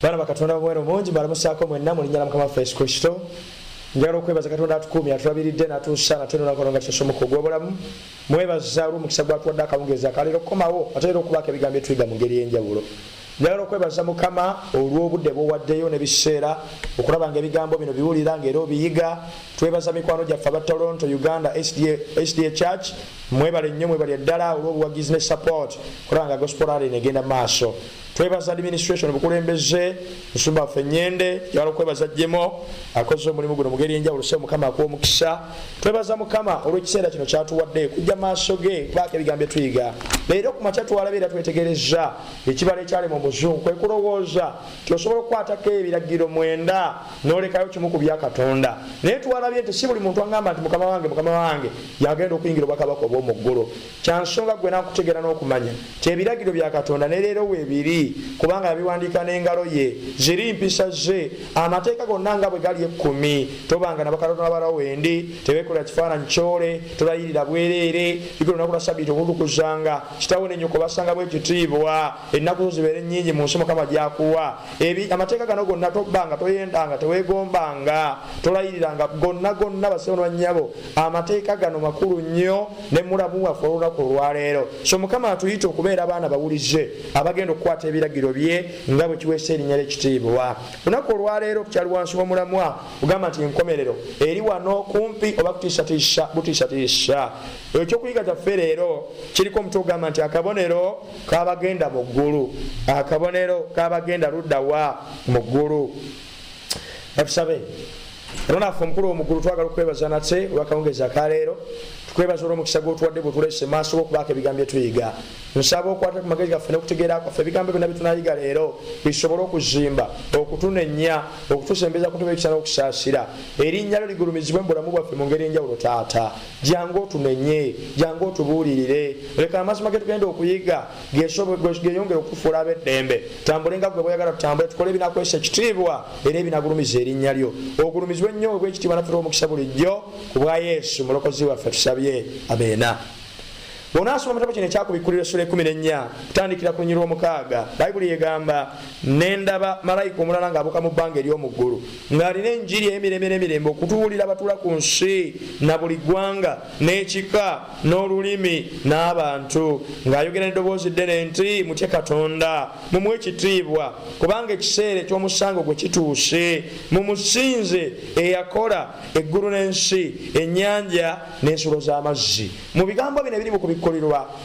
Bana bakatonda bwero mungi balamusako mwenna mu linnya la Mukama Yesu Kristo. Njagala okwebaza Katonda atukumya atulabiridde n'atuusa n'atwera n'akalonga ky'essomo gw'obulamu. Mwebaza olw'omukisa gw'atuwadde akawungeezi akaleero komawo ate era okubaako ebigambo etuyiga mu ngeri y'enjawulo. Njagala okwebaza Mukama olw'obudde bw'owaddeyo n'ebiseera okulaba ng'ebigambo bino biwulira ng'era obiyiga. Twebaza mikwano gyaffe aba Toronto, Uganda, SDA Church. Mwebale nnyo mwebale ddala olw'obuwagizi ne support okulaba nga gospel rally negenda maaso. Twebaza administration obukulembeze musumba waffe Nyende, njagala okwebaza Jemo akoze omulimu guno mu ngeri y'enjawulo so Mukama akuwa omukisa. Twebaza Mukama olw'ekiseera kino kyatuwadde kujja maaso ge baako ebigambo tuyiga. Leero ku makya twalaba era twetegereza ekibala ekyali mu muzungu kwe kulowooza nti osobola okukwatako ebiragiro 9 n'olekayo kimu ku bya Katonda. Naye twalabye nti si buli muntu agamba nti Mukama wange yagenda okuyingira obwakabaka obw'omu ggulu. Kya nsonga gwe n'akutegeera n'okumanya nti ebiragiro bya Katonda ne leero weebiri kubanga yabiwandiika n'engalo ye ziri mpisa ze amateeka gonna nga bwe gali 10 tobanga n'abakatonda balawendi tebeekola kifaananyi kyole tolayirira bwereere bigolo nakula sabiiti okudukuzanga kitawo ne nnyoko basanga bw'ekitiibwa ennaku zo zibeere nnyingi mu nsi Mukama gy'akuwa amateeka gano gonna tobanga toyendanga teweegombanga tolayiriranga gonna basebo n'bannyabo amateeka gano makulu nnyo ne mulamu waffe olunaku olwaleero so Mukama atuyita okubeera abaana bawulize abagenda okukwata ebiragiro bye nga bwe kiweesa erinnya ly'ekitiibwa. Lunaku olwaleero tukyali wansi w'omulamwa kugamba nti enkomerero eri wano kumpi oba kutiisatiisa. Ekyokuyiga kyaffe leero kiriko omutwe ogamba nti akabonero kabagenda mu ggulu. Akabonero kabagenda ludda wa mu ggulu. Atusabe era naffe omukulu w'omuggulu twagala okwebaza natse olw'akawungeezi akaleero tukwebaza olw'omukisa gw'otuwadde bwe tuleese maaso okubaako ebigambo byetuyiga. Nsaba okwata ku magezi gaffe n'okutegeera kwaffe ebigambo byonna bitunayiga leero bisobole okuzimba okutunenya okutusembeza ku ntebe y'ekisa n'okusaasira erinnya lyo ligulumizibwe mu bulamu bwaffe mu ngeri enjawulo. Taata jangu otunenye jangu otubuulirire leka amazima ge tugenda okuyiga geyongere okutufuula ab'eddembe tutambule nga gwe bw'oyagala tutambule tukole ebinakwesa ekitiibwa era ebinagulumiza erinnya lyo ogulumizibwe nnyo obw'ekitiibwa naffe omukisa bulijjo ku bwa Yesu mulokozi waffe tusabye ameena. Bw'onaasoma mu kitabo kino ekyakubikkulira essula 14 kutandikira ku nnyirwa 6 Bayibuli egamba nendaba malayika omulala ng'abuuka mu bbanga ery'omu ggulu ng'alina enjiri ey'emirembe n'emirembe okutuulira abatuula ku nsi na buli ggwanga n'ekika n'olulimi n'abantu ng'ayogera n'eddoboozi ddene nti mutye Katonda mumuwe ekitiibwa kubanga ekiseera eky'omusango gwe kituuse mumusinze eyakola eggulu n'ensi ennyanja n'ensulo z'amazzi. Mu bigambo bino ebiri mu kubikkulirwa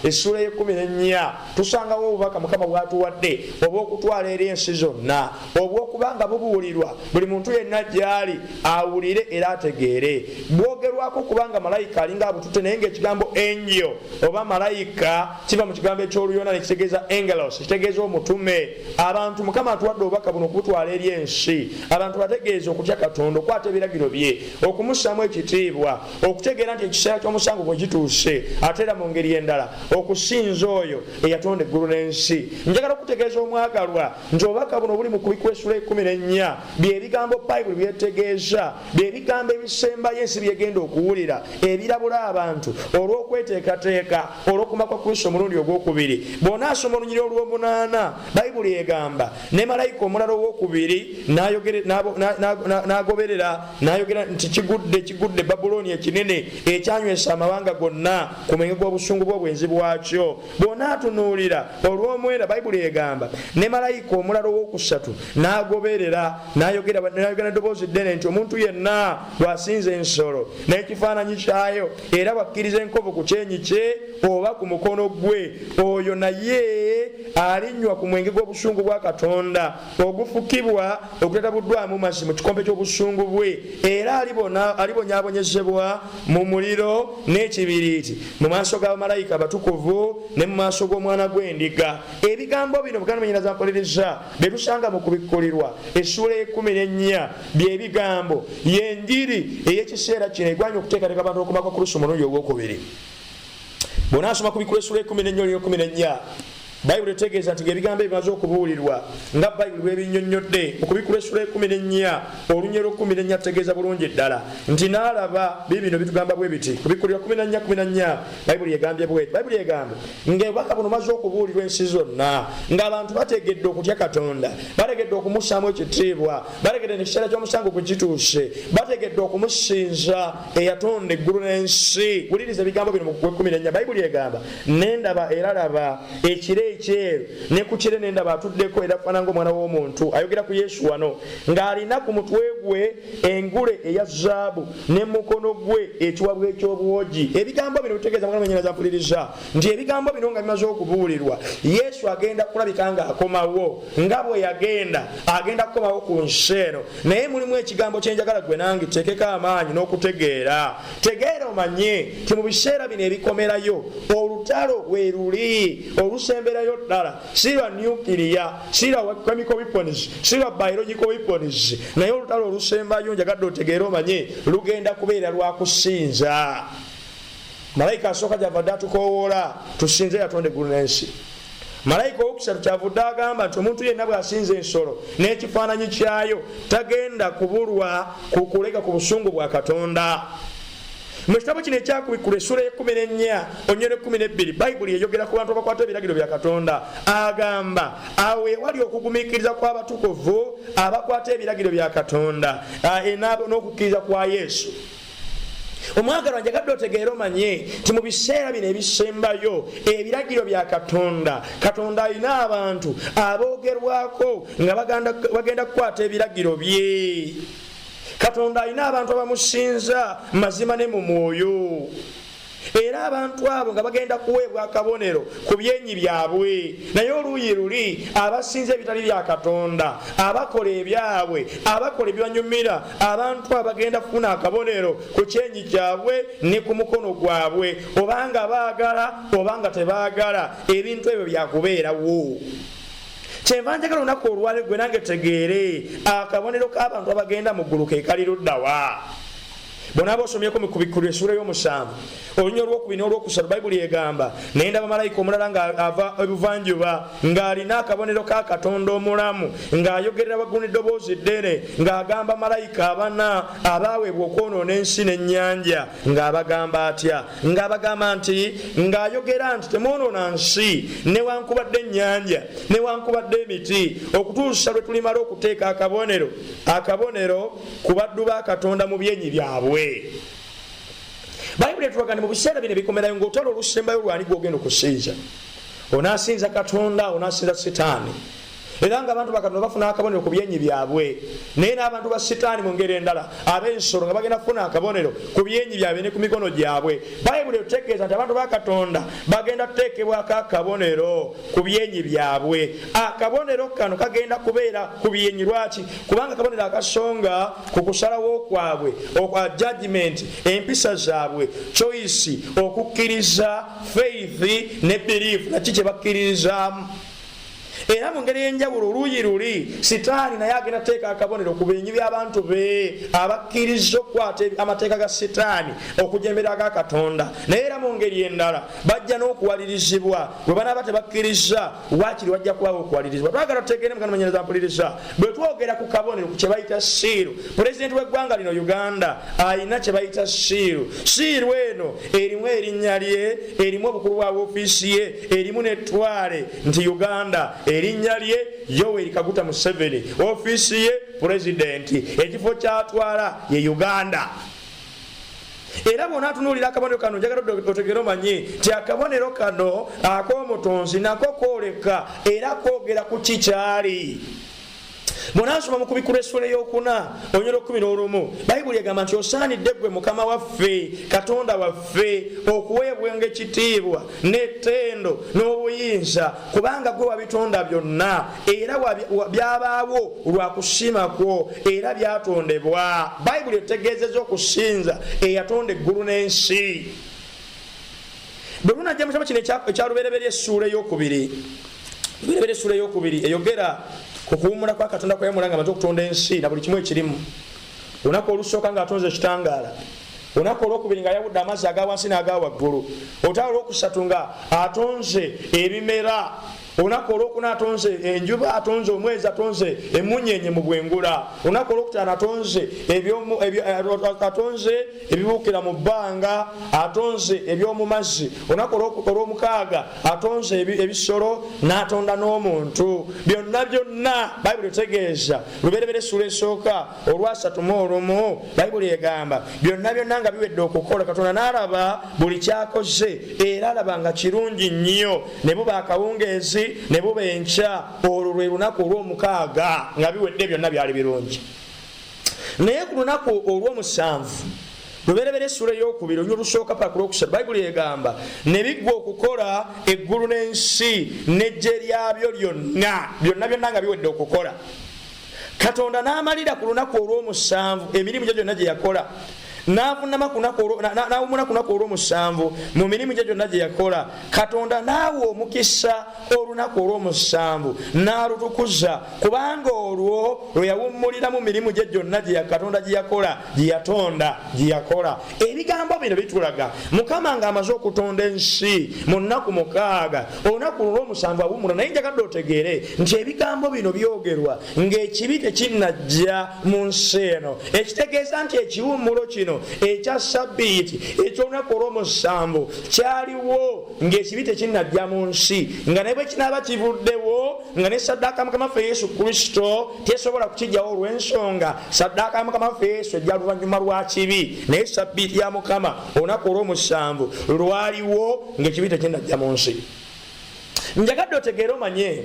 essula 14 tusangawo obubaka Mukama bw'atuwadde obw'okutwala eri ensi zonna obw'okubanga bubuulirwa buli muntu yenna gy'ali awulire era ategeere. Bwogerwako kubanga malayika alinga abututte naye ng'ekigambo angel oba malayika kiva mu kigambo eky'oluyona ne kitegeeza angelos kitegeeza omutume. Abantu Mukama atuwadde obubaka buno okubutwala eri ensi abantu bategeeze okutya Katonda okwata ebiragiro bye okumussamu ekitiibwa okutegeera nti ekiseera ky'omusango gwe kituuse ate era mu ngeri endala okusinza oyo eyatonda eggulu n'ensi. Njagala okutegeeza omwagalwa nti obubaka buno buli mu kubikwa essula 14 byebigambo Bayibuli byetegeeza byebigambo ebisembayo ensi byegenda okuwulira ebirabula abantu olw'okweteekateeka olw'okuma kwa Kristo omulundi ogwokubiri. Bw'onaasoma olunyiri olw'omunaana Bayibuli egamba ne malayika omulala owokubiri n'agoberera n'ayogera nti kigudde Babuloni ekinene ekyanywesa amawanga gonna ku mwenge gw'obusungu bw'obwenzi bwakyo. Bw'onaatunuulira olw'omwenda Bayibuli egamba ne malayika omulala owokusatu n'agoberera n'ayogera n'eddoboozi ddene nti omuntu yenna bw'asinza ensolo n'ekifaananyi kyayo era bw'akkiriza enkovu ku kyenyi kye oba ku mukono gwe oyo naye alinnywa ku mwenge gw'obusungu bwa Katonda ogufukibwa ogutatabuddwamu mazzi mu kikompe ky'obusungu bwe era alibonyaabonyezebwa mu muliro n'ekibiriiti mu maaso g'abamalayika abatukuvu ne mu maaso g'omwana gw'endiga. Ebigambo bino Buganda Mwenyinaza mpuliriza bye tusanga mu kubikkulirwa essula 14 by'ebigambo y'enjiri ey'ekiseera kino egwanya okuteekateeka abantu okuma kwa Kristo omulundi ogwokubiri. Bw'onaasoma kubikkulirwa essula 14 Bayibuli etegeeza nti ebigambo ebimaze okubuulirwa nga Bayibuli bw'ebinnyonnyodde okubikula essula 14 olunnya 14 tegeeza bulungi ddala nti n'alaba bibino bitugamba bwe biti kubikulira 14 Bayibuli egambye bweti. Bayibuli egamba ng'obubaka buno maze okubuulirwa ensi zonna ng'abantu bategedde okutya Katonda, bategedde okumussaamu ekitiibwa, bategedde n'ekiseera ky'omusango gwe kituuse, bategedde okumusinza eyatonda eggulu n'ensi. Wuliriza ebigambo bino mu 14. Bayibuli egamba nendaba era laba ekire ekyeru ne ku kire nendaba atuddeko era afaanana ng'omwana w'omuntu. Ayogera ku Yesu wano ng'alina ku mutwe gwe engule eya zaabu ne mukono gwe ekiwabwa eky'obuwogi. Ebigambo bino bitegeeza mwana mwennyinaza mpuliriza nti ebigambo bino nga bimaze okubuulirwa Yesu agenda kulabika ng'akomawo nga bwe yagenda agenda kukomawo ku nsi eno. Naye mulimu ekigambo kye njagala gwe nange tekeko amaanyi n'okutegeera. Tegeera omanye ti mu biseera bino ebikomerayo olutalo we luli olusemberayo ddala si lwa nuclear, si lwa chemical weapons, si lwa biological weapons, naye olutalo olusembayo njagadde otegeera omanye lugenda kubeera lwa kusinza. Malayika asooka gyavadde atukowoola tusinze yatonda eggulu n'ensi. Malayika owokusatu kyavudde agamba nti omuntu yenna bw'asinza ensolo n'ekifaananyi kyayo tagenda kubulwa ku kulega ku busungu bwa Katonda. Mu kitabo kino ekyakubikula essula 14 onyole 12 Bayibuli eyogera ku bantu abakwata ebiragiro bya Katonda agamba awo ewali okugumiikiriza kw'abatukuvu abakwata ebiragiro bya Katonda n'okukkiriza kwa Yesu. Omwagalwa njagadde otegeera omanye ti mu biseera bino ebisembayo ebiragiro bya Katonda, Katonda alina abantu aboogerwako nga bagenda kukwata ebiragiro bye. Katonda alina abantu abamusinza mazima ne mu mwoyo. Era abantu abo nga bagenda kuweebwa akabonero ku byenyi byabwe. Naye oluuyi luli abasinza ebitali bya Katonda, abakola ebyabwe, abakola ebyanyumira, abantu abagenda kufuna akabonero ku kyenyi kyabwe ne ku mukono gwabwe, obanga baagala obanga tebaagala, ebintu ebyo byakubeerawo. Kyenva njagala olunaku olwale gwe nange tegeere akabonero k'abantu abagenda mu ggulu ke kali luddawa. Bonna bosomyeko mu kubikkulira essula y'omusanvu olunya olwokubiri n'olwokusatu Bayibuli egamba naye ndaba malayika omulala ng'ava ebuvanjuba ng'alina akabonero ka Katonda omulamu ng'ayogerera waggulu n'eddoboozi ddene ng'agamba malayika abana abaaweebwa okwonoona ensi n'ennyanja ng'abagamba atya ng'abagamba nti ng'ayogera nti temwonoona nsi newankubadde ennyanja newankubadde emiti okutuusa lwe tulimala okuteeka akabonero ku baddu ba Katonda mu byenyi byabwe. Bayibuli etulaga mu biseera bino ebikomerayo ng'otalo olusembayo lwani gw'ogenda okusinza. Onaasinza Katonda, onaasinza Setaani. Era ng'abantu ba Katonda bafuna akabonero ku byenyi byabwe. Naye n'abantu ba Setaani mu ngeri endala ab'ensolo nga bagenda kufuna akabonero ku byenyi byabwe ne ku mikono gyabwe. Bayibuli etegeeza nti abantu ba Katonda bagenda kuteekebwako akabonero ku byenyi byabwe. Akabonero kano kagenda kubeera ku byenyi lwaki? Kubanga akabonero akasonga ku kusalawo kwabwe okwa judgment, empisa zaabwe, choice, okukkiriza, faith ne belief nakyo kye bakkirizaamu. Era mu ngeri y'enjawulo oluuyi luli Setaani naye agenda teeka akabonero ku byenyi by'abantu be abakkiriza okukwata amateeka ga Setaani okujembera aga Katonda. Naye era mu ngeri endala bajja n'okuwalirizibwa bwe banaaba tebakkiriza waakiri wajja kubawo okuwalirizibwa. Twagala tutegeere mukama mwenyeza mpuliriza bwe twogera ku kabonero ku kye bayita siiru. Pulezidenti w'eggwanga lino Uganda alina kye bayita siiru. Siiru eno erimu erinnya lye, erimu obukulu bwa woofiisi ye, erimu n'ettwale nti Uganda, erinnya lye Yoweri Kaguta Museveni, ofiisi ye pulezidenti, ekifo kyatwala ye Uganda. Era bw'ona atunuulira akabonero kano njagala otegeere omanye nti akabonero kano ak'omutonzi nako kooleka era koogera ku kikyali. Bw'onaasoma mu kubikula essula ey'okuna onyolo 11 Bayibuli egamba nti osaanidde ggwe Mukama waffe Katonda waffe okuweebwenga ekitiibwa n'ettendo n'obuyinza kubanga gwe wabitonda byonna era byabaawo lwa kusiima kwo era byatondebwa. Bayibuli etegeezezza okusinza eyatonda eggulu n'ensi. Bwe tunajja mu kitabo kino ekyalubereberye essula ey'okubiri eyogera ku kuwummula kwa Katonda kweyamula nga amaze okutonda ensi na buli kimu ekirimu. Olunaku olusooka ng'atonze ekitangaala, olunaku olwokubiri ng'ayawudde amazzi aga wansi n'aga waggulu, olutalo olwokusatu nga atonze ebimera olunaku olwokuna atonze enjuba, atonze omwezi, atonze emunyenye mu bwengula. Olunaku olwokutaano atonze atonze ebibuukira mu bbanga, atonze eby'omu mazzi. Olunaku olw'omukaaga atonze ebisolo, n'atonda n'omuntu. Byonna Bayibuli etegeeza luberebere essula esooka olwasatu mu olumu, Bayibuli egamba byonna nga biwedde okukola, Katonda n'alaba buli kyakoze era alaba nga kirungi nnyo. Ne buba akawungeezi ne buba enkya, olwo lwe lunaku olw'omukaaga nga biwedde byonna byali birungi. Naye ku lunaku olw'omusanvu luberebere essula ey'okubiri olunywa olusooka paka olwokusatu, Bayibuli egamba ne biggwa okukola eggulu n'ensi n'eggye lyabyo byonna nga biwedde okukola. Katonda n'amalira ku lunaku olw'omusanvu emirimu gye gyonna gye yakola, n'awumula ku lunaku olw'omusanvu mu mirimu gye gyonna gye yakola. Katonda n'awa omukisa olunaku olw'omusanvu n'alutukuza, kubanga olwo lwe yawummulira mu mirimu gye gyonna Katonda gye yakola, gye yatonda, gye yakola. Ebigambo bino bitulaga Mukama ng'amaze okutonda ensi mu nnaku 6, olunaku olw'omusanvu awummula. Naye njagadde otegeere nti ebigambo bino byogerwa ng'ekibi tekinnajja mu nsi eno, ekitegeeza nti ekiwummulo kino ekya Sabbiiti eky'olunaku olw'omusanvu kyaliwo ng'ekibi tekinnajja mu nsi, nga naye bwe kinaaba kivuddewo nga ne saddaaka Mukama waffe Yesu Kristo tesobola kukijjawo olw'ensonga saddaaka ya Mukama waffe Yesu ejja luvannyuma lwa kibi. Naye Sabbiiti ya Mukama olunaku olw'omusanvu lwaliwo ng'ekibi tekinnajja mu nsi. Njagadde otegeere omanye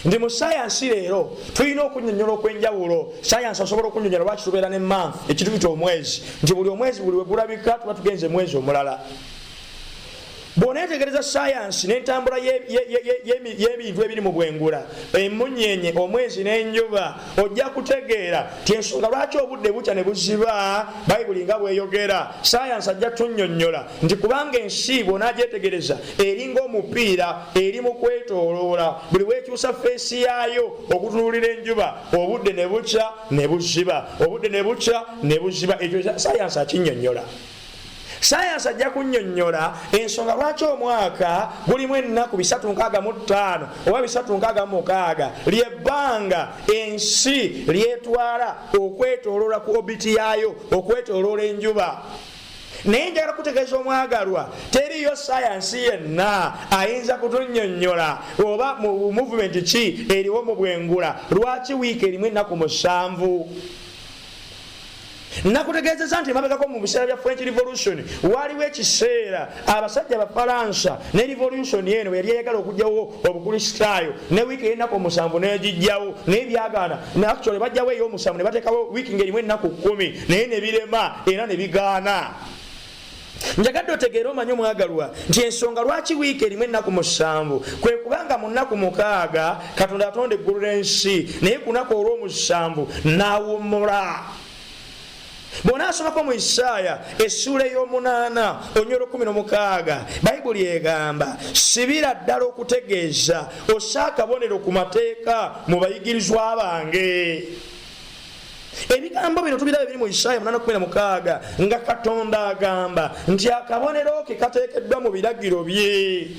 ndi mu sayansi leero tulina okunnyonnyola okw'enjawulo. Sayansi asobola okunnyonnyola lwaki tubeera ne month ekituyita omwezi, nti buli omwezi buli we gulabika tuba tugenze mwezi omulala. Bw'oneetegereza sayansi n'entambula y'ebintu ebiri mu bwengula, emunyenye, omwezi n'enjuba, ojja kutegeera ti ensonga lwaki obudde bukya ne buziba Bayibuli nga bweyogera. Sayansi ajja tunnyonnyola nti kubanga ensi bw'onaagyetegereza eringa omupiira, eri mu kwetooloola, buli weekyusa feesi yaayo okutunuulira enjuba, obudde ne bukya ne buziba, obudde ne bukya ne buziba. Ekyo sayansi akinnyonnyola. Sayansi ajja kunnyonnyola ensonga lwaki omwaka gulimu ennaku 365 oba 366 ly'ebbanga ensi lyetwala okwetooloola ku obiti yaayo, okwetooloola enjuba. Naye njagala kutegeeza omwagalwa, teriyo sayansi yenna ayinza kutunnyonnyola oba mu movement ki eriwo mu bwengula lwaki wiiki erimu ennaku 7. Nakutegeezeza nti emabegako mu biseera bya French Revolution waliwo ekiseera abasajja Abafalansa ne revolution eno yali eyagala okugyawo obukristaayo, ne wiiki ey'ennaku 7 n'egijjawo, naye byagaana. Actually bajjawo ey'omusanvu ne bateekawo wiiki ng'erimu ennaku 10, naye ne birema era ne bigaana. Njagadde otegeere omanye omwagalwa nti ensonga lwaki wiiki erimu ennaku 7 kwe kubanga mu nnaku 6 Katonda atonda eggulu n'ensi, naye ku lunaku olw'omusanvu n'awummula. Bw'onaasomako mu Isaaya essula ey'omunaana onyolo 16, Bayibuli egamba sibira ddala okutegeeza osse akabonero ku mateeka mu bayigirizwa bange. Ebigambo bino tubiraba biri mu Isaaya 8:16 nga Katonda agamba nti akabonero ke kateekeddwa mu biragiro bye.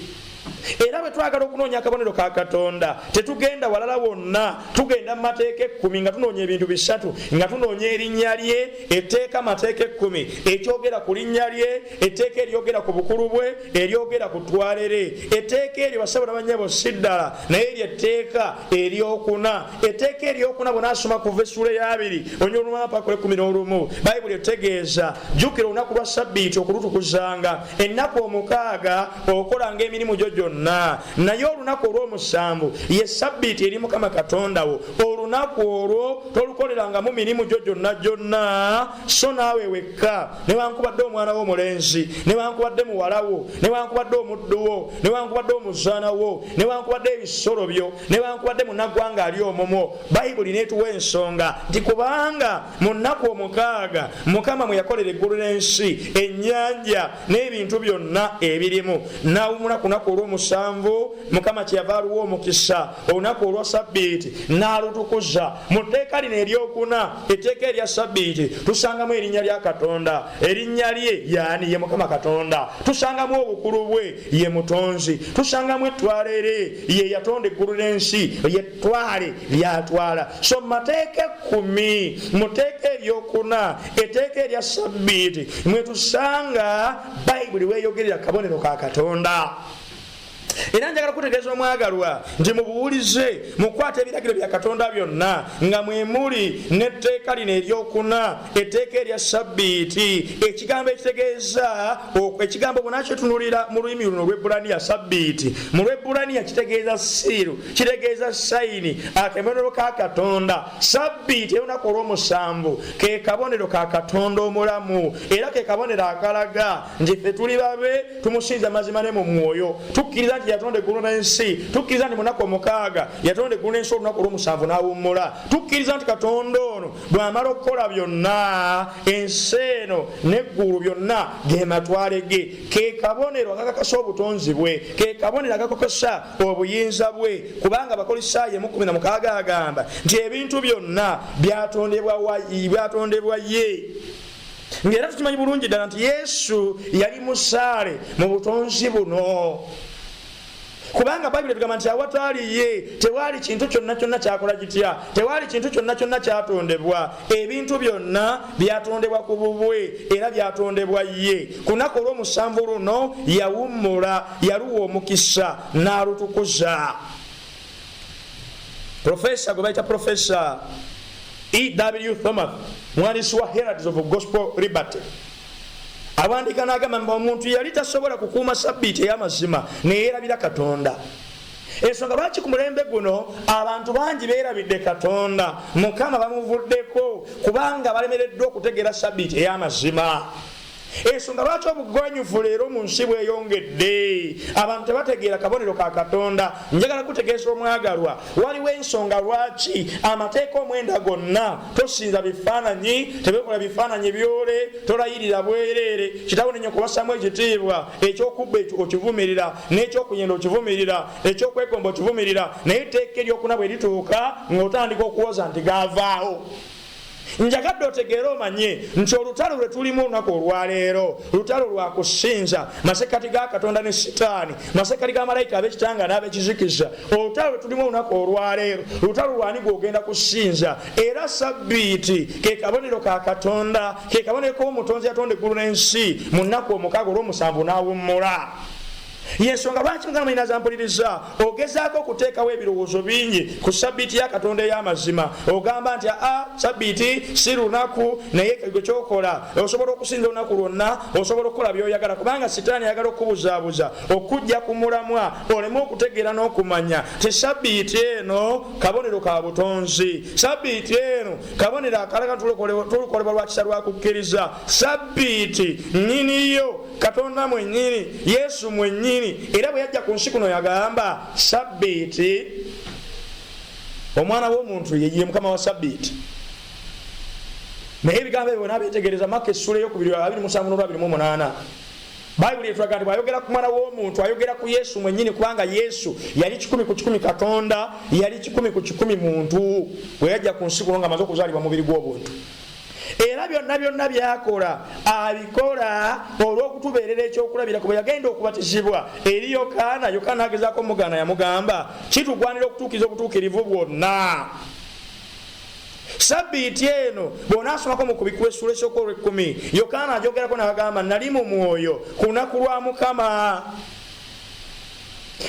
Era bwe twagala okunoonya akabonero ka Katonda tetugenda walala wonna, tugenda mu mateeka 10 nga tunoonya ebintu 3, nga tunoonya erinnya lye, etteeka mateeka 10 ekyogera ku linnya lye, etteeka eryogera ku bukulu bwe, eryogera ku ttwale lye, etteeka eryo basabula bannyabo si ddala naye ery'etteeka eryokuna. Etteeka eryokuna bw'onaasoma kuva essula ya 2 onyolumala paka 11, Bayibuli etegeeza jjukira olunaku lwa Sabbiiti okulutukuzanga, ennaku 6 okolanga emirimu gyo gyonna, naye olunaku olw'omusanvu ye Sabbiiti eri Mukama Katonda wo. Olunaku olwo tolukolerangamu mirimu gyo gyonna, so naawe wekka, newankubadde omwana wo omulenzi, newankubadde muwala wo, newankubadde omuddu wo, newankubadde omuzaana wo, newankubadde ebisolo byo, newankubadde munnaggwanga ali omumwo. Bayibuli neetuwa ensonga nti kubanga mu nnaku 6 Mukama mwe yakolera eggulu n'ensi, ennyanja n'ebintu byonna ebirimu, n'awummula ku lunaku olw'omusanvu Mukama kyeyava aluwa omukisa olunaku olwa Ssabbiiti n'alutukuza. Mu tteeka lino eryokuna, etteeka erya Ssabbiiti, tusangamu erinnya lya Katonda. Erinnya lye yaani? Ye Mukama Katonda. Tusangamu obukulu bwe, ye Mutonzi. Tusangamu ettwale lye, ye yatonda eggulu n'ensi, ye ttwale lyatwala. So mu mateeka 10 mu tteeka eryokuna, etteeka erya Ssabbiiti, mwe tusanga Bayibuli weeyogerera kabonero ka Katonda. Era njagala kutegeeza omwagalwa nti mubuulize mukwata ebiragiro bya Katonda byonna nga mwe muli n'etteeka lino eryokuna, etteeka erya Ssabbiiti. Ekigambo ekitegeeza, ekigambo bwe nakyetunulira mu lulimi luno olw'Ebbulaniya Ssabbiiti, mu lw'Ebbulaniya kitegeeza siiru, kitegeeza sayini, akabonero ka Katonda. Ssabbiiti olunaku olw'omusanvu ke kabonero ka Katonda omulamu, era ke kabonero akalaga nti ffe tuli babe tumusinza mazima ne mu mwoyo. Tukkiriza yatonda eggulu n'ensi, tukkiriza nti munaku omukaaga yatonda eggulu n'ensi olunaku olw'omusanvu n'awummula. Tukkiriza nti Katonda ono bw'amala okukola byonna, ensi eno n'eggulu byonna ge matwale ge. Ke kabonero akakakasa obutonzi bwe, ke kabonero akakakasa obuyinza bwe, kubanga Abakolisaayo 1:16 agamba nti ebintu byonna byatondebwa ye. Ng'era tukimanyi bulungi ddala nti Yesu yali musaale mu butonzi buno, kubanga Bayibuli etugamba nti awatali ye tewali kintu kyonna kyonna kyakola kitya, tewali kintu kyonna kyonna kyatondebwa. Ebintu byonna byatondebwa ku bubwe era byatondebwa ye. Ku lunaku olw'omusanvu luno yawummula, yaluwa omukisa n'alutukuza. Profesa gwe bayita Profesa E.W. Thomas, mwandiisi wa Heralds of Gospel Liberty, awandiika n'agamba nti omuntu yali tasobola kukuuma Ssabbiiti ey'amazima neyeerabira Katonda. Ensonga lwaki ku mulembe guno abantu bangi beerabidde Katonda, Mukama bamuvuddeko kubanga balemereddwa okutegeera Ssabbiiti ey'amazima. Ensonga lwaki obugonyufu leero mu nsi bweyongedde, abantu tebategeera kabonero ka Katonda. Njagala kutegeeza omwagalwa, waliwo ensonga lwaki amateeka omwenda gonna tosinza bifaananyi, tebekola bifaananyi byole, tolayirira bwereere. Kitaawo ne nnyoko bassamu ekitiibwa, ekyokubba okivumirira, n'ekyokuyenda okivumirira, ekyokwekomba okivumirira, naye etteeka eryokuna bwe lituuka ng'otandika okuwoza nti gaavaawo. Njagadde otegeera omanye nti olutalo lwe tulimu olunaku olwaleero, lutalo lwa kusinza masekati ga Katonda ne Sitaani, masekati ga malayika ab'ekitanga n'ab'ekizikiza. Olutalo lwe tulimu olunaku olwaleero, lutalo lwani gw'ogenda kusinza. Era Ssabbiiti ke kabonero ka Katonda, ke kabonero k'omutonzi yatonda eggulu n'ensi mu nnaku omukaaga olw'omusanvu n'awummula. Yensonga lwaki Mukama inazampuliriza ogezaako okuteekawo ebirowoozo bingi ku Ssabbiiti ya Katonda ey'amazima. Ogamba nti Ssabbiiti si lunaku, naye gwe kyokola osobola okusinza olunaku lwonna, osobola okukola by'oyagala, kubanga Sitaani ayagala okubuzaabuza okujja ku mulamwa oleme okutegeera n'okumanya ti Ssabbiiti eno kabonero ka butonzi, Ssabbiiti eno kabonero akalaga tulukolebwa lwa kisa lwa kukkiriza. Ssabbiiti nnyiniyo Katonda mwennyini, Yesu mwennyini. Era bwe yajja ku nsi kuno yagamba Ssabbiiti, omwana w'omuntu ye Mukama wa Ssabbiiti. Naye ebigambo ebyo bonna byetegereza Maka essula ey'okubiri 27:28. Bayibuli etulaga nti bw'ayogera ku mwana w'omuntu ayogera ku Yesu mwennyini, kubanga Yesu yali 100 Katonda, yali 100 muntu bwe yajja ku nsi kuno ng'amaze okuzaalibwa mubiri gw'obuntu. Era byonna byakola abikola olw'okutubeerera ekyokulabira. Bwe yagenda okubatizibwa eri Yokaana agezaako mugaana, yamugamba kitugwanira okutuukiriza obutuukirivu bwonna. Ssabbiiti eno bw'onaasomako mu kubikula essula esooka olw'ekkumi, Yokaana agyogerako n'agamba nali mu mwoyo ku lunaku lwa Mukama.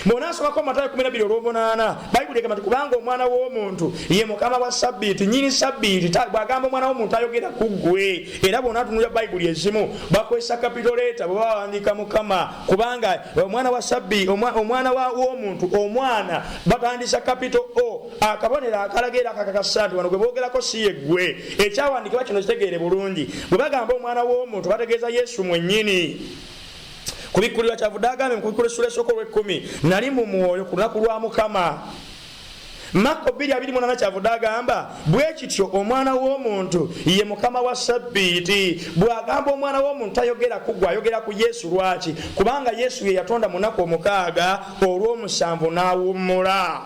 Bw'onaasomako mu Matayo 12:8, Bayibuli egamba nti kubanga omwana w'omuntu ye Mukama wa Ssabbiiti, nnyini Ssabbiiti. Bw'agamba omwana w'omuntu ayogera ku ggwe. Era bw'onaatunulira Bayibuli ezimu bakozesa kapitoleeta bwe bawandiika Mukama, kubanga omwana wa Ssabbiiti, omwana w'omuntu, omwana batandisa kapito O, akabonero akalaga era akakakasa nti wano gwe boogerako si ye ggwe. Ekyawandiikibwa kino kitegeere bulungi. Bwe bagamba omwana w'omuntu bategeeza Yesu mwennyini. Kubikkulirwa kyavudde agambe mu kubikkulira essula esooka olw'ekkumi, nali mu mwoyo ku lunaku lwa Mukama. Marko 2:28 kyavudde agamba bwe kityo omwana w'omuntu ye mukama wa Sabbiiti. Bw'agamba omwana w'omuntu tayogera ku gwe, ayogera ku Yesu. Lwaki? Kubanga Yesu ye yatonda mu nnaku omukaaga, olw'omusanvu n'awummula.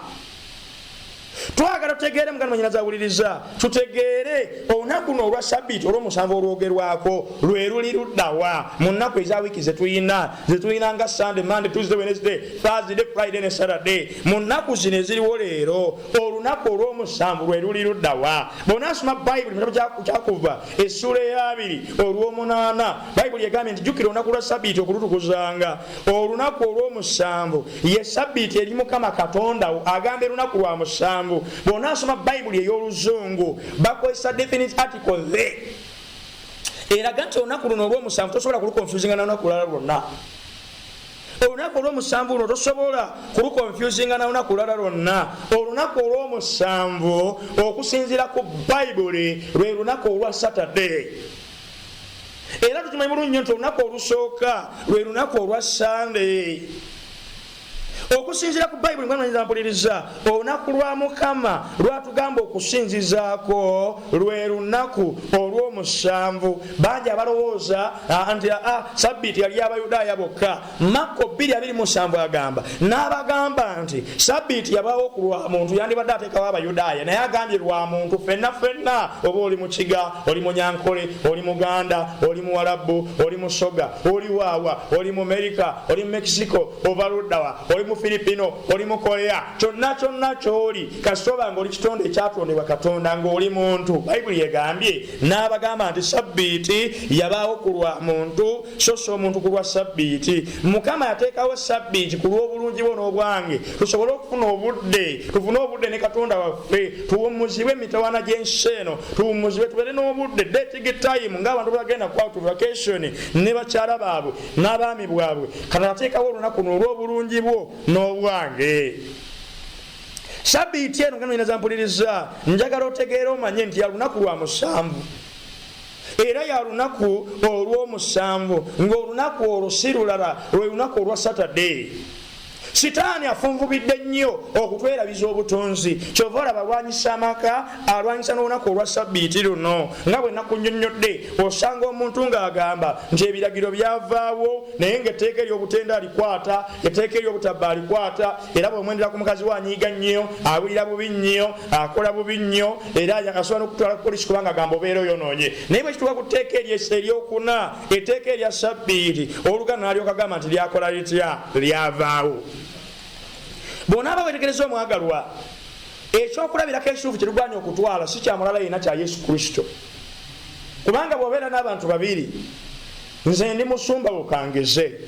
Twagala tutegeere muganda mwanyina zawuliriza, tutegeere olunaku luno olwa Sabbiiti olw'omusanvu olwogerwako lwe luli luddawa mu nnaku eza wiiki zetulina nga Sunday, Monday, Tuesday, Wednesday, Thursday, Friday ne Saturday. Mu nnaku zino eziriwo leero olunaku olw'omusanvu lwe luli luddawa. Bw'onaasoma Bayibuli mu kitabo kyakuva essula eya 2 olw'omunaana, Bayibuli egambye nti jjukira olunaku lwa Sabbiiti okulutukuzanga. Olunaku olw'omusanvu ye Sabbiiti eri Mukama Katonda wo, agamba olunaku lwa musanvu. Bw'onaasoma Bayibuli ey'oluzungu bakozesa definite article the. Eraga nti olunaku luno olw'omusanvu tosobola kulukonfuzinga n'olunaku lulala lwonna. Olunaku olw'omusanvu luno tosobola kulukonfuzinga n'olunaku lulala lwonna. Olunaku olw'omusanvu okusinziira ku Bayibuli lwe lunaku olwa Saturday. Era tukimanyi bulungi nti olunaku olusooka lwe lunaku olwa Sunday. Okusinzira ku Bayibuli ng'anyiza mpuliriza, olunaku lwa Mukama lwatugamba okusinzizaako lwe lunaku olw'omusanvu. Bangi abalowooza nti Sabbiiti yali y'Abayudaaya bokka. Marko 2:27 agamba n'abagamba nti Sabbiiti yabaawo ku lwa muntu, yandibadde ateekawo Abayudaaya, naye agambye lwa muntu ffenna, oba oli mu Kiga, oli mu Nyankole, oli Muganda, oli mu Warabu, oli mu Soga, oli waawa, oli mu America, oli mu Mexico, ova luddawa, oli mu Filipino, oli mu Korea, kyonna ky'oli kasitoba ng'oli kitonde ekyatondebwa Katonda ng'oli muntu. Bayibuli egambye n'abagamba nti Sabbiiti yabaawo ku lwa muntu, so omuntu ku lwa Sabbiiti. Mukama yateekawo Sabbiiti ku lw'obulungi bwo n'obwange, tusobole okufuna obudde ne Katonda waffe, tuwummuzibwe emitawaana gy'ensi eno, tuwummuzibwe tubeere n'obudde dating time ng'abantu bagenda ku out vacation ne bakyala baabwe n'abaami bwabwe. Katonda ateekawo olunaku olw'obulungi bwo n'obwange. Sabbiiti eno ngano ina zampuliriza, njagala otegeere omanye nti ya lunaku lwa musanvu. Era ya lunaku olw'omusanvu, ng'olunaku olwo si lulala, lwe lunaku olwa Saturday. Sitaani afunvubidde nnyo okutwerabiza obutonzi. Kyova olaba alwanyisa amaka, alwanyisa n'olunaku olwa Sabbiiti luno. Nga bwe nakunnyonnyodde, osanga omuntu ng'agamba nti ebiragiro byavaawo, naye ng'etteeka ery'obutenda alikwata, etteeka ery'obutabba alikwata, era bw'omwendera ku mukazi we anyiiga nnyo, awulira bubi nnyo, akola bubi nnyo, era asobola n'okutwala ku poliisi kubanga agamba obeera oyonoonye. Naye bwe kituuka ku tteeka eryokuna, etteeka erya Sabbiiti, oluganda n'alyoka agamba nti lyakola litya, lyavaawo. Bw'onaaba weetegereza omwagalwa, ekyokulabirako ekituufu kye tuganya okutwala si kya mulala yenna, kya Yesu Kristo. Kubanga bw'obeera n'abantu babiri, nze ndi musumba bukangeze,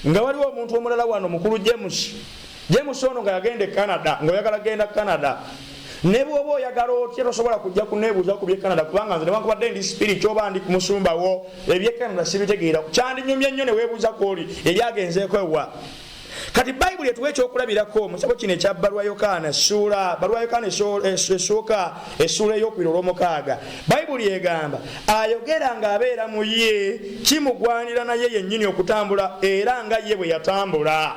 nga waliwo omuntu omulala wano mukulu James ono nga yagenda e Canada, ng'oyagala genda Canada, ne bw'oba oyagala otya tosobola kujja kuneebuuza ku by'e Canada, kubanga nze newankubadde ndi spirit oba ndi ku musumbawo, eby'e Canada sibitegeera. Kyandinyumye nnyo ne weebuuza kwoli eryagenzeeko ewa. Kati Bayibuli etuwa ekyokulabirako mu kitabo kino ekya Bbaluwa Yokaana esooka essula ey'okubiri olw'omukaaga. Bayibuli egamba ayogera ng'abeera mu ye, kimugwanira naye yennyini okutambula era nga ye bwe yatambula.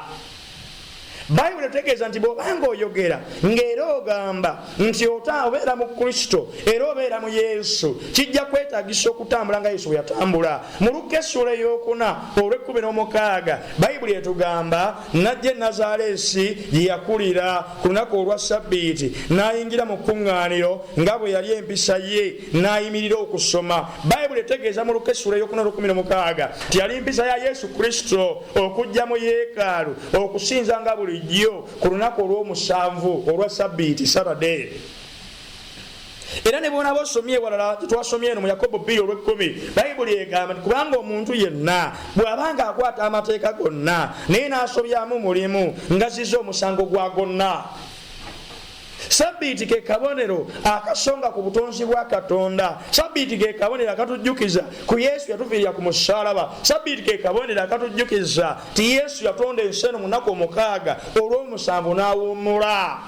Bayibuli etegeeza nti bw'obanga oyogera ng'era ogamba nti obeera mu Kristo era obeera mu Yesu, kijja kwetaagisa okutambula nga Yesu bwe yatambula. Mu Luka essula ey'okuna olw'16 Bayibuli etugamba najja e Nazaaleesi gye yakulira ku lunaku olwa Sabbiiti, n'ayingira mu kkuŋŋaaniro nga bwe yali empisa ye, n'ayimirira okusoma. Bayibuli etegeeza mu Luka essula ey'okuna olw'16 nti yali mpisa ya Yesu Kristo okujja mu yeekaalu okusinza nga buli ku lunaku olw'omusanvu olwa Sabbiiti, Saturday. Era ne bw'onaaba osomye ewalala tetwasomye eno mu Yakobo 2:10, Bayibuli egamba nti kubanga omuntu yenna bw'abanga akwata amateeka gonna naye n'asobyamu mulimu ngazizza omusango gwa gonna. Sabbiiti ke kabonero akasonga ku butonzi bwa Katonda. Sabbiiti ke kabonero akatujjukiza ku Yesu yatufiirira ku musaalaba. Sabbiiti ke kabonero akatujjukiza ti Yesu yatonda ensi eno mu nnaku omukaaga olw'omusanvu n'awummula.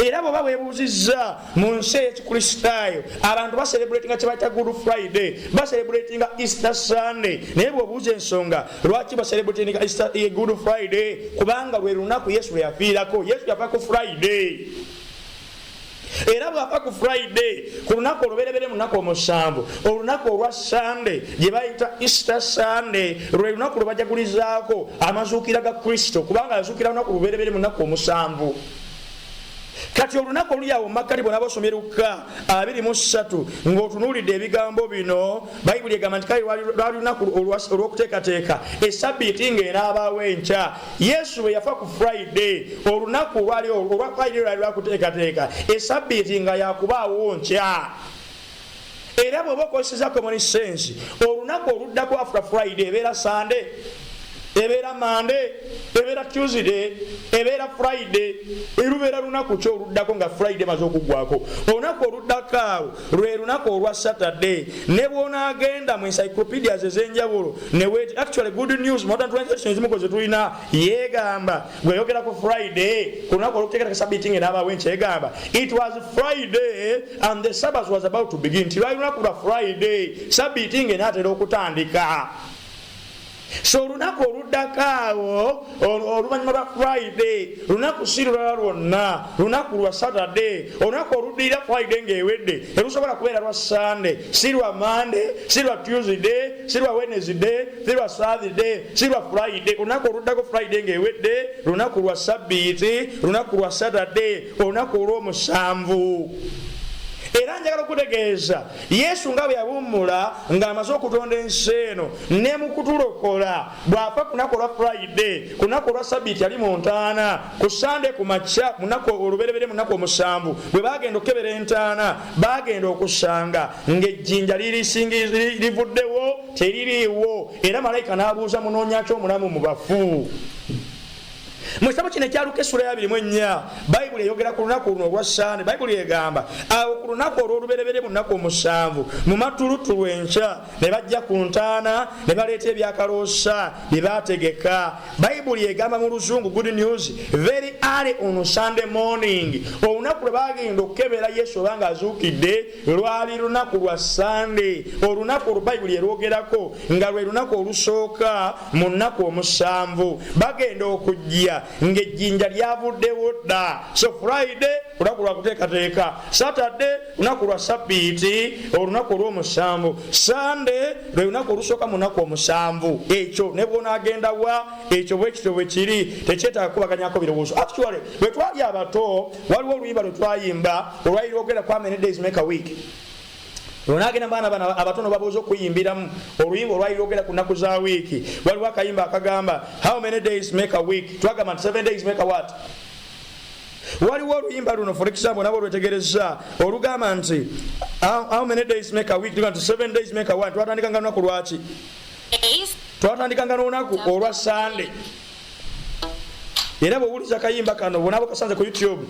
Era bwe baweebuuzizza mu nsi ey'Ekikristaayo abantu baselebratinga kye bayita Good Friday, baselebratinga Easter Sunday. Naye bw'obuuza ensonga lwaki baselebratinga Good Friday, kubanga lwe lunaku Yesu lwe yafiirako. Yesu yafa ku Friday. Era bw'afa ku Friday ku lunaku olubereberye mu lunaku omusanvu, olunaku olwa Sunday gye bayita Easter Sunday, lwe lunaku lwe bajagulizaako amazuukira ga Kristo, kubanga yazuukira lunaku lubereberye mu lunaku omusanvu. Kati olunaku oluli awo makkati bonna basomye Luka 23 ng'otunuulidde ebigambo bino, Bayibuli egamba nti kale lwali lunaku olw'okuteekateeka esabbiiti ng'enaabaawo enkya. Yesu bwe yafa ku Friday, olunaku olwa Friday lwali lwakuteekateeka, esabbiiti nga yakubaawo nkya. Era bw'oba okozeseza common sense, olunaku oluddako after Friday ebeera Sunday, ebeera Monday, ebeera Tuesday, ebeera Friday, erubeera lunaku ki oluddako nga Friday maze okuggwako. Olunaku oluddako awo lwe lunaku olwa Saturday. Ne bw'onaagenda mu encyclopedias ez'enjawulo actually Good News modern translation ezimu ze tulina yeegamba bw'eyogera ku Friday ku lunaku olw'okuteekateeka Sabbiiti ng'enaabaawo enkya, egamba it was Friday and the Sabbath was about to begin. Lwali lunaku lwa Friday, Sabbiiti ng'enaatera okutandika. So lunaku oluddako awo oluvannyuma lwa Friday, lunaku si lulala lwonna, lunaku lwa Saturday, olunaku oluddirira Friday ng'ewedde terusobola kubeera lwa Sunday, si lwa Monday, si lwa Tuesday, si lwa Wednesday, si lwa Thursday, si lwa Friday. Olunaku oluddako Friday ng'ewedde lunaku lwa Sabbiiti, lunaku lwa Saturday, olunaku olw'omusanvu. Era njagala okutegeeza Yesu nga bwe yabummula ng'amaze okutonda ensi eno ne mu kutulokola, bw'afa ku lunaku olwa Friday, ku lunaku olwa Sabbiiti ali mu ntaana, ku Sunday ku makya mu lunaku olubereberye mu lunaku omusanvu bwe baagenda okukebera entaana baagenda okusanga ng'ejjinja livuddewo teririiwo, era malayika n'abuuza munoonyaki omulamu mu bafu. Mu kitabo kino ekya Luka essula ya 24 Bayibuli eyogera ku lunaku luno olwa Sunday. Bayibuli egamba awo ku lunaku olw'olubereberye mu lunaku omusanvu mu matulutulu enkya ne bajja ku ntaana ne baleeta ebyakaloosa bye baategeka. Bayibuli egamba mu Luzungu Good News, very early on Sunday morning, olunaku lwe baagenda okukebera Yesu oba ng'azuukidde lwali lunaku lwa Sunday, olunaku olwo Bayibuli erwogerako nga lwe lunaku olusooka mu lunaku omusanvu. Bagenda okujja ng'ejjinja lyavuddewo dda. So Friday lunaku lwa kuteekateeka, Saturday lunaku lwa Sabbiiti, olunaku olw'omusanvu, Sunday lwe lunaku olusooka mu lunaku omusanvu. Ekyo ne bw'onaagenda wa ekyo bwekityo bwe kiri, tekyetaaga kubaganyako birowoozo. Actually bwe twali abato waliwo oluyimba lwe twayimba olwali lwogera ku how many days make a week. Onagenda baana bana abatono babuuza okuyimbiramu oluyimba olwali lwogera ku nnaku za wiiki. Waliwo akayimba akagamba how many days make a week, twagamba nti 7 days make a what. Waliwo oluyimba luno for example nabo lwetegereza olugamba nti how many days make a week, twagamba nti 7 days make a what. Twatandikanga lunaku lwaki? Twatandikanga n'olunaku olwa Sunday. Era bw'owuliza akayimba kano bonabo kasanze ku YouTube.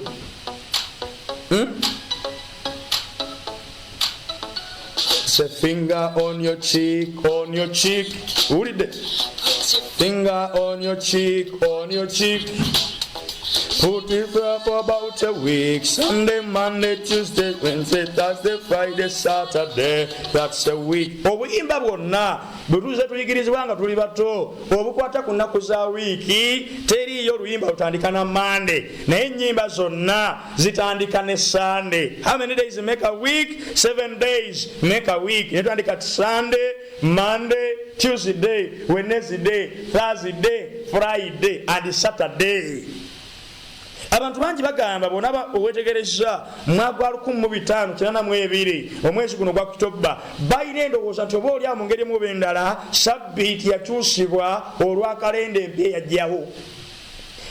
Say finger on your cheek, on your cheek. Who did it? Finger on your cheek, on your cheek. Put it up for about a week. Sunday, Monday, Tuesday, Wednesday, Thursday, Friday, Saturday. That's a week. Obuyimba bwonna butuuze tuyigirizibwa nga tuli bato obukwata ku nnaku za wiiki teriiyo oluyimba lutandika na Monday, naye ennyimba zonna zitandika ne Sunday. How many days make a week? 7 days make a week. Netandika Sunday, Monday, Tuesday, Wednesday, Thursday, Friday and Saturday. Abantu bangi bagamba bonaba owetegereza mwaka 1592 omwezi guno gwa Oktoba bayina endowooza nti oba oli awo mu ngeri mu bendala Sabbiiti yakyusibwa olwa kalenda empya yajjawo.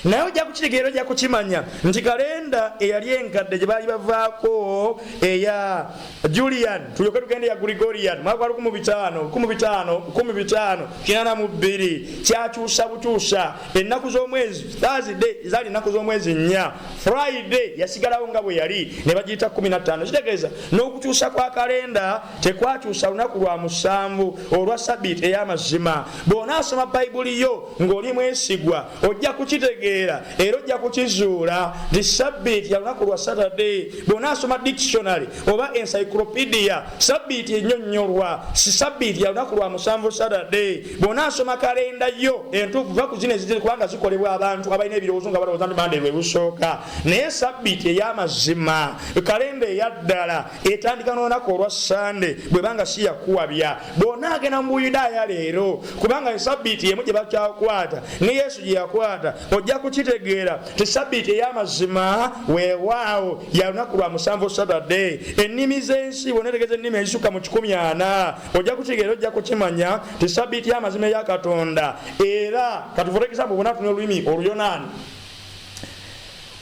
Naye ojja kukitegeera ojja kukimanya nti kalenda eyali enkadde gye baali bavaako eya Julian tulyoke tugende ya Gregorian mwaka 1582 kyakyusa bukyusa ennaku z'omwezi Thursday zaali ennaku z'omwezi 4, Friday yasigalawo nga bwe yali ne bagiyita 15. Kitegeeza n'okukyusa kwa kalenda tekwakyusa lunaku lwa musanvu olwa Sabbiiti ey'amazima. Bw'onaasoma Bayibuli yo ng'oli mwesigwa ojja kukitegeera kukitegeera era ojja kukizuula nti sabbiiti ya lunaku lwa Saturday. Bw'onaasoma dictionary oba encyclopedia, sabbiiti ennyonnyolwa si sabbiiti ya lunaku lwa musanvu Saturday. Bw'onaasoma kalenda yo entuufu va ku zino ezitali kubanga zikolebwa abantu abalina ebirowoozo nga balowooza nti Monday lwe lusooka, naye sabbiiti ey'amazima, kalenda eyaddala etandika n'olunaku olwa Sunday bwebanga si yakuwabya. Bw'onaagenda mu Buyudaaya leero kubanga sabbiiti emu gye bakyakwata ne Yesu gye yakwata, ojja kukitegeera ti sabbiiti ey'amazima weewaawo ya lunaku lwa musanvu Saturday. Ennimi z'ensi bw'oneetegeeza ennimi ezisukka mu 100 ojja kukitegeera, ojja kukimanya ti sabbiiti y'amazima eya Katonda. Era katuvutekeza mu bunatu n'olulimi Oluyonaani,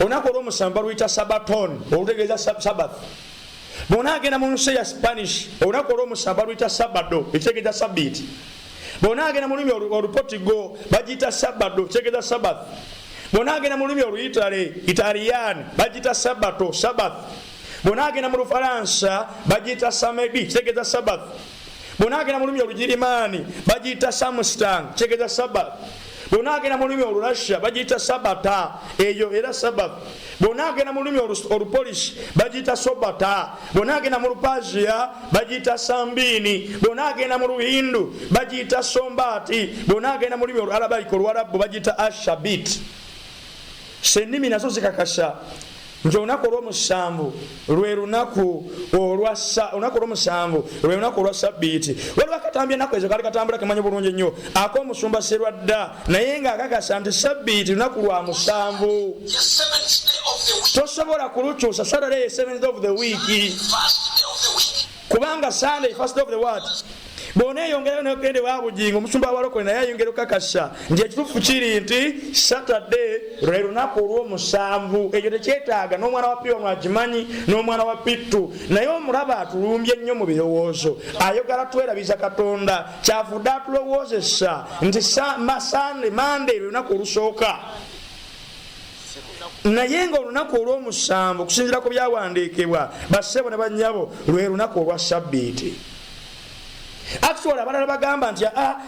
olunaku olw'omusanvu baluyita Sabaton, olutegeeza Sabbath. Bw'onaagenda mu nsi ya Spanish olunaku olw'omusanvu baluyita Sabado, ekitegeeza sabbiiti. Bw'onaagenda mu lulimi Oluportugal bagiyita Sabado, ekitegeeza Sabbath. Bw'onaagenda mu lulimi Italian bagiyita Sabato, Sabbath. Bw'onaagenda mu Lufalansa bagiyita Samedi, kitegeeza Sabbath. Bw'onaagenda mu lulimi Olugirimaani bagiyita Samstag, kitegeeza Sabbath. Bw'onaagenda mu lulimi Olurussia bagiyita Sabata, eyo era Sabbath. Bw'onaagenda mu lulimi Olupolish bagiyita Sobata. Bw'onaagenda mu Lupasia bagiyita Sambini. Bw'onaagenda mu Luhindu bagiyita Sombati. Bw'onaagenda mu lulimi Olarabaiko Olwarabu bagiyita Ashabit. Sennimi nazo zikakasa nti olunaku olw'omusanvu lwe lunaku olwa sabbiiti. Waliwo akatambi ennaku ezo kali katambula kemanyi bulungi nnyo ak'omusumba Serwadda, naye ng'akakasa nti sabbiiti lunaku lwa musanvu. Tosobola kulukyusa. Saturday is 7th of the week kubanga Sunday first of the what? Bw'oneeyongerayo n'okende wa bugingo omusumba walokole naye ayongera okakasa nti ekituufu kiri nti Saturday lwe lunaku olw'omusanvu. Ekyo tekyetaaga n'omwana wa Pio mwakimanyi n'omwana wa Pittu, naye omulaba atulumbye nnyo mu birowoozo, ayogala twerabiza Katonda kyavudde atulowoozesa nti Monday lwe lunaku olusooka, naye nga olunaku olw'omusanvu kusinziira ku byawandiikibwa bassebo ne bannyabo lwe lunaku olwa sabbiiti. Actually abalala bagamba nti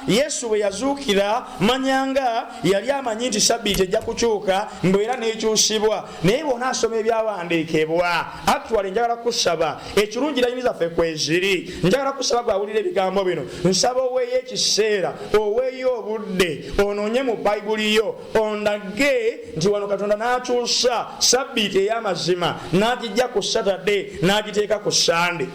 Yesu bwe yazuukira manyanga yali amanyi nti sabbiiti ejja kukyuka mbeera n'ekyusibwa, naye bw'onaasoma ebyawandiikibwa. Actually njagala kusaba ekirungi layini zaffe kweziri, njagala kusaba gwawulira ebigambo bino, nsaba oweeyo ekiseera, oweeyo obudde, onoonye mu Bayibuli yo, ondage nti wano Katonda n'akyusa sabbiiti ey'amazima n'agijja ku Saturday n'agiteeka ku Sunday.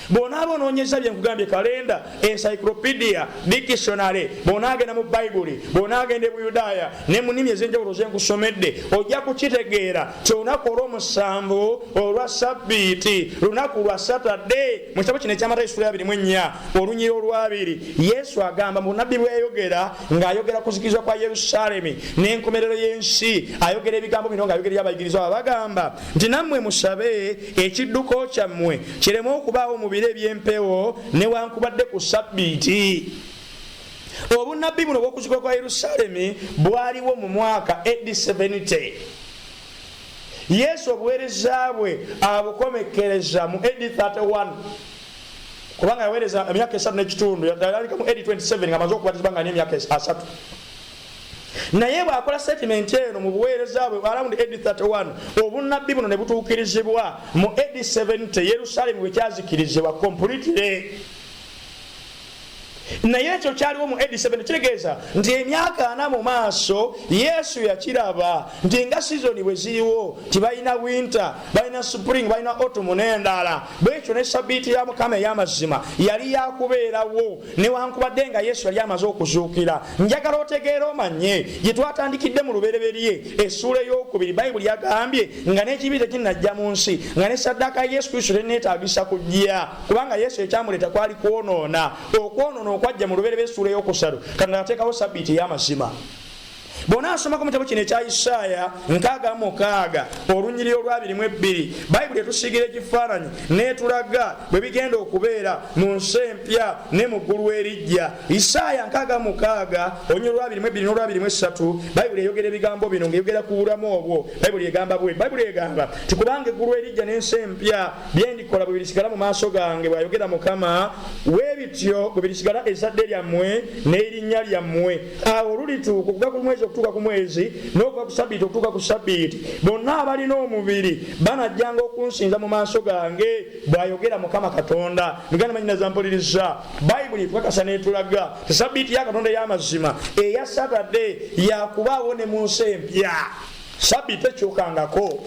Bw'onaaba onoonyeza bye nkugambye kalenda, encyclopedia, dictionary, bw'onaagenda mu Bayibuli, bw'onaagenda e Buyudaaya ne mu nnimi ez'enjawulo ze nkusomedde, ojja kukitegeera ti olunaku olw'omusanvu olwa sabbiiti lunaku lwa Saturday. Mu kitabo kino eky'Amatayo Sura 24 olunyiri olwabiri Yesu agamba mu nnabbi bwe yayogera ng'ayogera ku kuzikirizibwa kwa Yerusaalemi n'enkomerero y'ensi, ayogera ebigambo bino ng'ayogera abayigirizwa bagamba nti nammwe musabe ekidduko kyammwe kireme okubaawo mu biro eby'empewo newankubadde ku sabbiiti. Obunnabbi buno bw'okuzikirizibwa kwa Yerusaalemi bwaliwo mu mwaka AD 70. Yesu obuweereza bwe abukomekereza mu AD 31 kubanga yaweereza emyaka 3 n'ekitundu, yalika mu AD 27 ng'amaze okubatizibwa nga n'emyaka 3. Naye bw'akola statement eno mu buweereza bwe around AD 31, obunnabbi buno ne butuukirizibwa mu AD 70 Yerusaalemi bwe kyazikirizibwa completely. Naye ekyo kyaliwo mu AD 70 kitegeeza nti emyaka 4 mu maaso Yesu yakiraba nti nga season bwe ziriwo tibalina winter, balina spring, balina autumn n'endala, bwekyo ne sabbiiti ya Mukama ey'amazima yali yakubeerawo newankubadde nga Yesu yali amaze okuzuukira. Njagala otegeere omanye gye twatandikidde mu lubereberye essuula ey'okubiri Bayibuli yagambye nga n'ekibi tekinnajja mu nsi, nga ne saddaaka Yesu Kristo tenneetaagisa kujja, kubanga Yesu ekyamuleeta kwali kwonoona. Okwonoona okwajja mu lubereberye essuula ey'okusatu Katonda yateekawo sabbiiti ey'amazima. Bw'onaasomako mu kitabo kino ekya Isaaya 66 olunyiri olw'22 Bayibuli etusiigira ekifaananyi n'etulaga bwe bigenda okubeera mu nsi empya ne mu ggulu erijja. Isaaya 66 olunyiri olw'22 n'olw'23 Bayibuli eyogera ebigambo bino ng'eyogera ku bulamu obwo. Bayibuli egamba bwe, Bayibuli egamba tikubanga eggulu erijja n'ensi empya bye ndikola bwe birisigala mu maaso gange, bw'ayogera Mukama, bwe bityo bwe birisigala ezzadde lyammwe n'erinnya lyammwe. Awo olulituuka okuva ku mwezi okutuuka ku mwezi n'okuva ku sabbiiti okutuuka ku sabbiiti bonna abalina omubiri banajjanga okunsinza mu maaso gange bw'ayogera Mukama Katonda. Muganda manyina zampuliriza Bayibuli tukakasa n'etulaga sabbiiti ya Katonda ey'amazima eya Saturday yakubaawo ne mu nsi empya. Sabbiiti ekyukangako.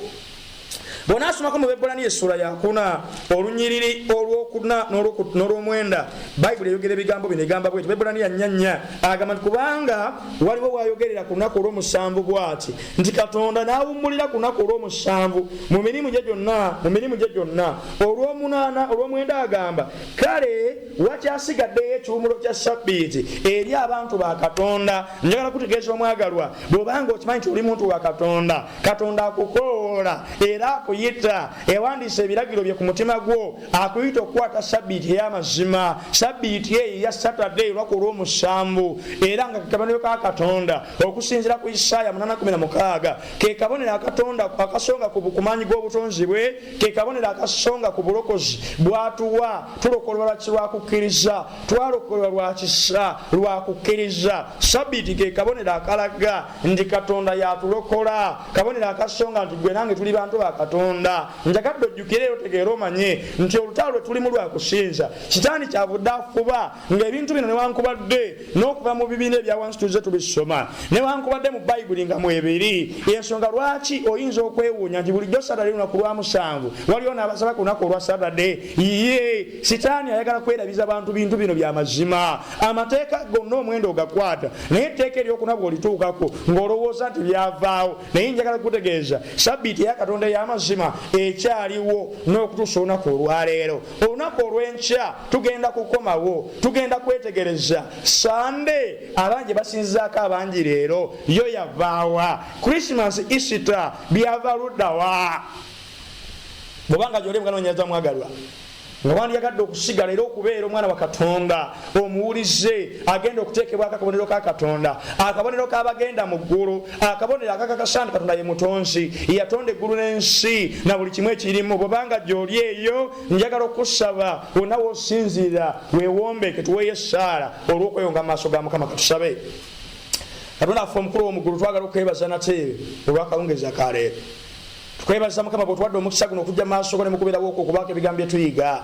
Bw'onaasomako mu Bebulaniya essula ya 4 olunyiriri olwokuna n'olwomwenda Bayibuli eyogera ebigambo bino egamba bweti. Bebulaniya 4 agamba nti kubanga waliwo bw'ayogerera ku lunaku olw'omusanvu bw'ati nti Katonda n'awummulira ku lunaku olw'omusanvu mu mirimu gye gyonna. Olw'omwenda agamba kale wakyasigaddeyo ekiwummulo kya sabbiiti eri abantu ba Katonda. Njagala kutegeeza omwagalwa bw'obanga okimanyi nti oli muntu wa Katonda, Katonda akukoola era akuyita ewandiisa ebiragiro bye ku mutima gwo akuyita okukwata sabbiiti ey'amazima. Sabbiiti eyo ya Saturday olunaku olw'omusanvu era nga kabonero ka Katonda okusinziira ku Isaaya 8:16 ke kabonero akatonda akasonga ku bukumanyi bw'obutonzi bwe, ke kabonero akasonga ku bulokozi bw'atuwa. Tulokolwa lwa kukkiriza, twalokolwa lwa kisa lwa kukkiriza. Sabbiiti ke kabonero akalaga nti Katonda yatulokola, kabonero akasonga nti gwe nange tuli bantu ba Katonda. Njagadde ojjukire otegeera omanye nti olutalo lwe tulimu lwa kusinza Sitaani kyavudde afuba ng'ebintu bino newankubadde n'okuva mu bibiina ebyawansi tuzze tubisoma newankubadde mu Bayibuli nga mwebiri. Ensonga lwaki oyinza okwewuunya nti bulijjo Saturday lunaku lwa musanvu waliwo n'abasaba ku lunaku olwa Saturday. Sitaani ayagala kwerabiza bantu bintu bino bya mazima. Amateeka gonna omwendo ogakwata naye etteeka eryokuna bw'olituukako ng'olowooza nti byavaawo. Naye njagala kutegeeza sabbiiti ya Katonda ey'amazima ekyaliwo n'okutuusa olunaku olwaleero. Olunaku olw'enkya tugenda kukomawo, tugenda kwetegereza Sande abangi basinzaako abangi leero yo yavaawa. Christmas, Easter byava luddawa? Bw'obanga gy'oli mukanoonyereza mwagalwa nga wandiyagadde okusigala era okubeera omwana wa Katonda omuwulize agenda okuteekebwa akabonero ka Katonda, akabonero k'abagenda mu ggulu, akabonero akakakasa nti Katonda ye mutonzi yatonda eggulu n'ensi na buli kimu ekirimu. Bw'obanga gy'oli eyo njagala okusaba wonna w'osinziira weewombeke tuweeyo essaala olw'okweyonga mu maaso ga Mukama. Katusabe. Katonda affe omukulu w'omuggulu twagala okwebaza nate olw'akawungeezi ka leero. Tukwebaza Mukama bw'otuwadde omukisa guno okujja maaso go ne mukubeerawo okubaako ebigambo bye tuyiga.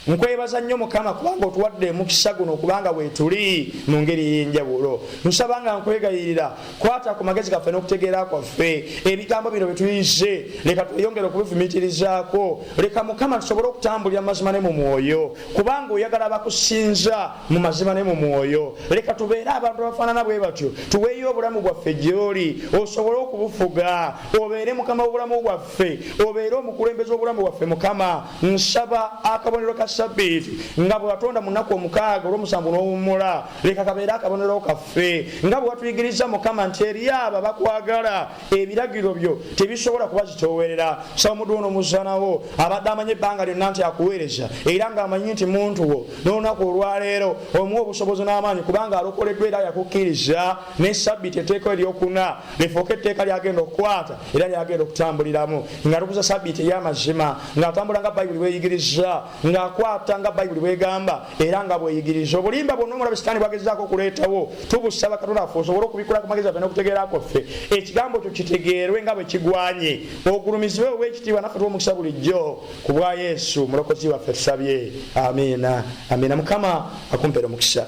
Nkwebaza nnyo Mukama kubanga otuwadde omukisa guno okubanga weetuli mu ngeri ey'enjawulo. Nsaba nga nkwegayirira kwata ku magezi gaffe n'okutegeera kwaffe ebigambo bino bye tuyize leka tweyongere okubifumiitirizaako. Leka Mukama tusobole okutambulira mu mazima ne mu mwoyo kubanga oyagala abakusinza mu mazima ne mu mwoyo. Leka tubeere abantu abafaanana bwe batyo, tuweeyo obulamu bwaffe gy'oli osobole okubufuga. Obeere Mukama w'obulamu bwaffe, obeere omukulembeze w'obulamu bwaffe Mukama. Nsaba akabonero ka sabbiiti nga bwe watonda mu nnaku 6 olw'omusanvu n'owummula leka kabeere akabonero kaffe nga bwe watuyigiriza Mukama nti eri abo bakwagala ebiragiro byo tebisobola kuba zitoowerera. Saba omuddu ono omuzanawo abadde amanyi ebbanga lyonna nti akuweereza era ng'amanyi nti muntu wo n'olunaku olwaleero omuwa obusobozi n'amaanyi kubanga alokoleddwa era yakukkiriza ne sabbiiti etteeka eryokuna lifuuke etteeka lyagenda okukwata era lyagenda okutambuliramu nga tukuza sabbiiti ey'amazima ng'atambula nga Bayibuli bweyigiriza ng'akwata nga Bayibuli bwegamba era nga bweyigiriza. Obulimba bwonna omulabe Sitaani bwagezaako okuleetawo tubusaba Katonda affe osobole okubikulako amagezi affe n'okutegeerako ffe ekigambo kyo kitegeerwe nga bwe kigwanye ogulumizibwe ow'ekitiibwa naffe tuwa omukisa bulijjo ku bwa Yesu mulokozi waffe tusabye. Amiina. Amiina. Mukama akumpeera omukisa.